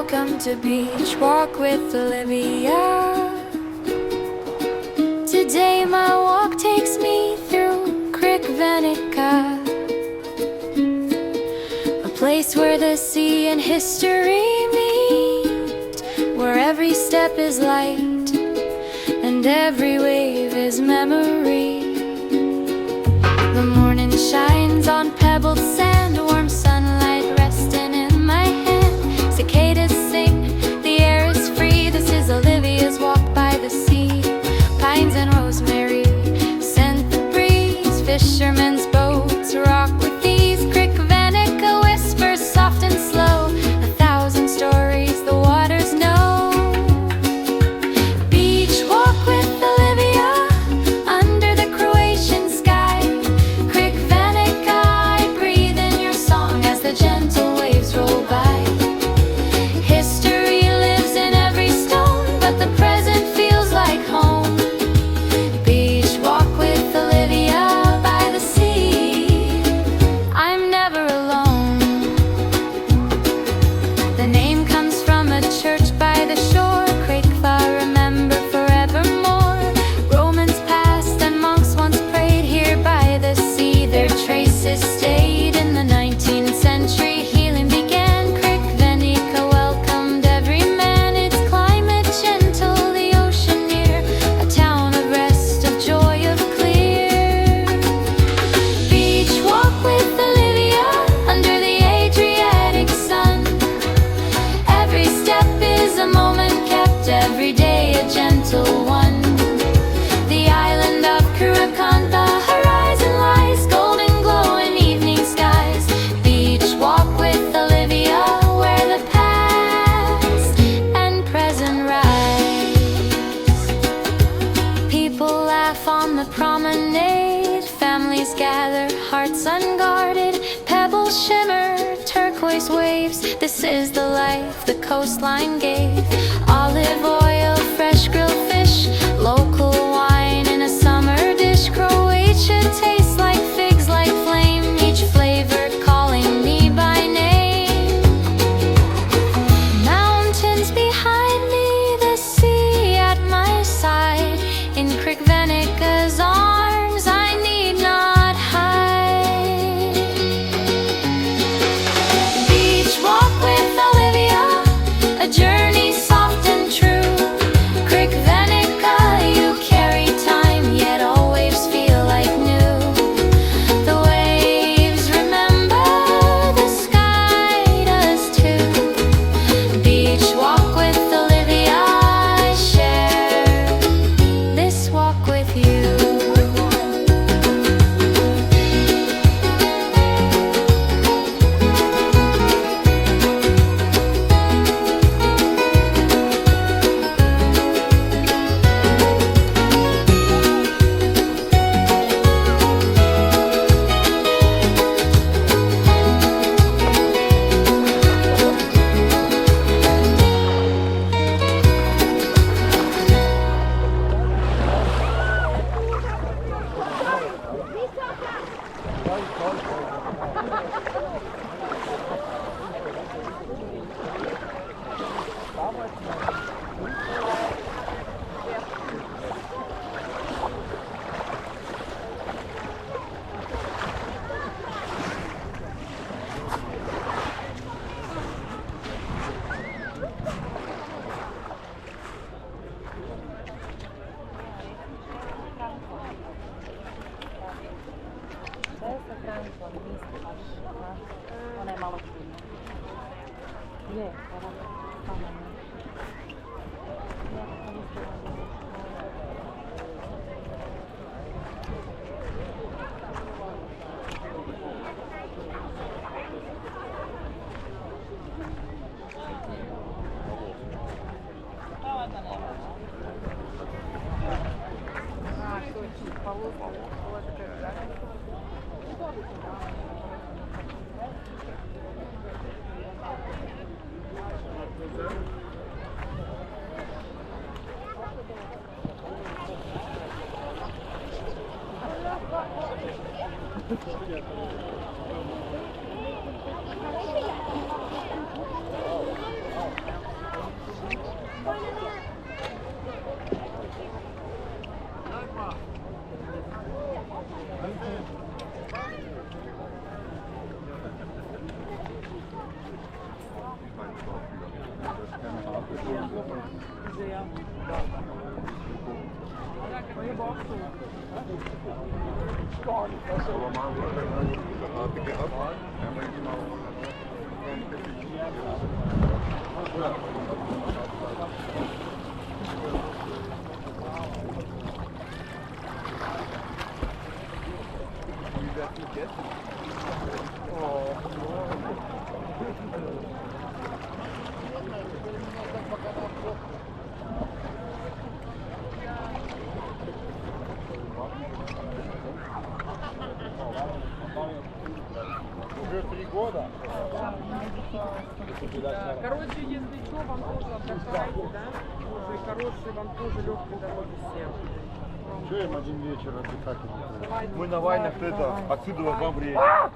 welcome to Beach Walk with Olivia. Today my walk takes me through Crikvenica, a place where the sea and history meet, where every step is light and every wave is memory. The morning shines on pebbled sand, warm sunlight resting in my hand. Cicadas sing, the air is free. This is Olivia's walk by the sea. Pines and rosemary scent the breeze. Fishermen's boats rock with ease. Crikvenica whispers soft and slow, 1,000 stories the waters know. Beach walk with Olivia under the Croatian sky. Crikvenica, I breathe in your song as the gentle waves roll by. History lives in every stone, but the present feels like home. Beach walk with Olivia by the sea. I'm never alone. The name comes from a church by the shore. Crikva, remember forevermore. Romans passed and monks once prayed here by the sea. Their traces stayed in the 19th century. Healing began. Crikvenica welcomed every man. Its climate gentle, the ocean near, a town of rest, of joy, of clear. Beach walk with Olivia under the Adriatic sun. Every step is a moment kept, every day a gentle one. The island of Crikvenica, horizon lies, golden glow in evening skies. Beach walk with Olivia, where the past and present rise. People laugh on the promenade, families gather, hearts unguarded. Pebbles shimmer, turquoise waves. This is the life the coastline gave. Olive oil, fresh grilled fish, local wine in a summer dish. Croatia tastes like figs, like flame, each flavor calling me by name. Mountains behind me, the sea at my side. In Crikvenica's arms I need not hide. Beach walk with Olivia, a journey soft and true. Crikvenica, you carry time, yet all waves feel like new. The waves remember, the sky does too. Beach walk with Olivia, I share this walk with you. Ona je malo čudna. Je, ona je sama ne. Уже 3 года. Короче, если что, вам тоже отдыхаете, да? Уже хорошие, вам тоже легкие дороги всем. Че им один вечер отдыхать? Мы на войнах это, отсюда вам время.